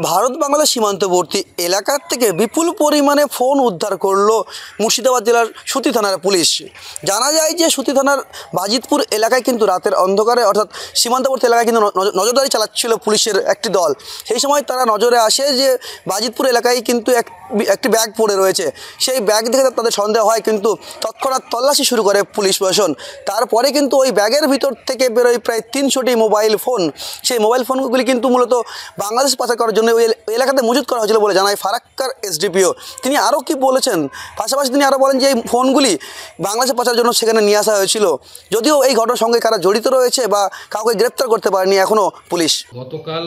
ভারত বাংলাদেশ সীমান্তবর্তী এলাকার থেকে বিপুল পরিমাণে ফোন উদ্ধার করলো মুর্শিদাবাদ জেলার সুতি থানার পুলিশ। জানা যায় যে সুতি থানার বাজিতপুর এলাকায় কিন্তু রাতের অন্ধকারে অর্থাৎ সীমান্তবর্তী এলাকায় কিন্তু নজরদারি চালাচ্ছিল পুলিশের একটি দল। সেই সময় তারা নজরে আসে যে বাজিতপুর এলাকায় কিন্তু একটি ব্যাগ পড়ে রয়েছে। সেই ব্যাগ দেখে তাদের সন্দেহ হয়, কিন্তু তৎক্ষণাৎ তল্লাশি শুরু করে পুলিশ প্রশাসন। তারপরে কিন্তু ওই ব্যাগের ভিতর থেকে বেরোয় প্রায় 300টি মোবাইল ফোন। সেই মোবাইল ফোনগুলি কিন্তু মূলত বাংলাদেশ পাচার করার জন্য ওই এলাকাতে মজুত করা হয়েছিল বলে জানায় ফারাক্কার এসডিপিও। তিনি আরও কি বলেছেন, পাশাপাশি তিনি আরও বলেন যে এই ফোনগুলি বাংলাদেশে পাচার জন্য সেখানে নিয়ে আসা হয়েছিল। যদিও এই ঘটনার সঙ্গে কারা জড়িত রয়েছে বা কাউকে গ্রেপ্তার করতে পারেনি এখনও পুলিশ। গতকাল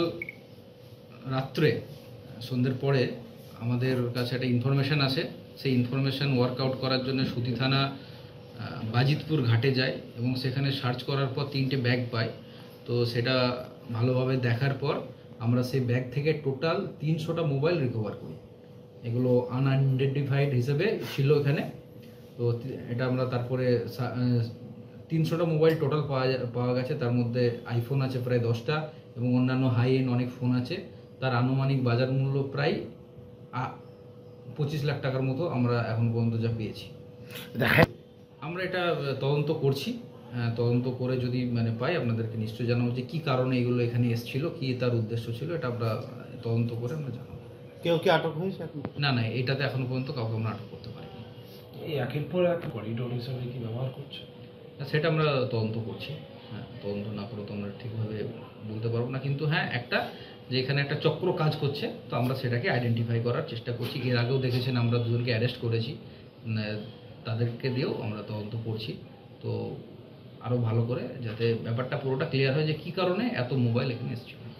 রাত্রে সন্ধ্যের পরে আমাদের কাছে একটা ইনফরমেশান আসে। সেই ইনফরমেশান ওয়ার্কআউট করার জন্য সুতি থানা বাজিতপুর ঘাটে যায় এবং সেখানে সার্চ করার পর 3টে ব্যাগ পাই। তো সেটা ভালোভাবে দেখার পর আমরা সেই ব্যাগ থেকে টোটাল 300টা মোবাইল রিকভার করি। এগুলো আনআইডেন্টিফাইড হিসেবে ছিল এখানে। তো এটা আমরা তারপরে 300টা মোবাইল টোটাল পাওয়া গেছে। তার মধ্যে আইফোন আছে প্রায় 10টা এবং অন্যান্য হাই এন্ড অনেক ফোন আছে। তার আনুমানিক বাজার মূল্য প্রায় 25 লাখ টাকার মতো আমরা এখন পর্যন্ত যা পেয়েছি। আমরা এটা তদন্ত করছি। তদন্ত করে যদি পাই আপনাদেরকে নিশ্চয়ই জানাবো যে কী কারণে এগুলো এখানে এসেছিল, কী তার উদ্দেশ্য ছিল। এটা আমরা তদন্ত করে আমরা জানাবো। কেউ কি আটক হয়েছে? না, এটাতে এখনো পর্যন্ত কাউকে আমরা আটক করতে পারিনি। এই একের পর এক করিডোর হিসাবে কি ব্যবহার করছে সেটা আমরা তদন্ত করছি। তদন্ত না করে তো আমরা ঠিকভাবে বলতে পারবো না, কিন্তু একটা যে এখানে একটা চক্র কাজ করছে, তো আমরা সেটাকে আইডেন্টিফাই করার চেষ্টা করছি। এর আগেও দেখেছেন আমরা দুজনকে অ্যারেস্ট করেছি, তাদেরকে দিয়েও আমরা তদন্ত করছি। তো আরও ভালো করে যাতে ব্যাপারটা পুরোটা ক্লিয়ার হয় যে কী কারণে এত মোবাইল এখানে এসেছিল।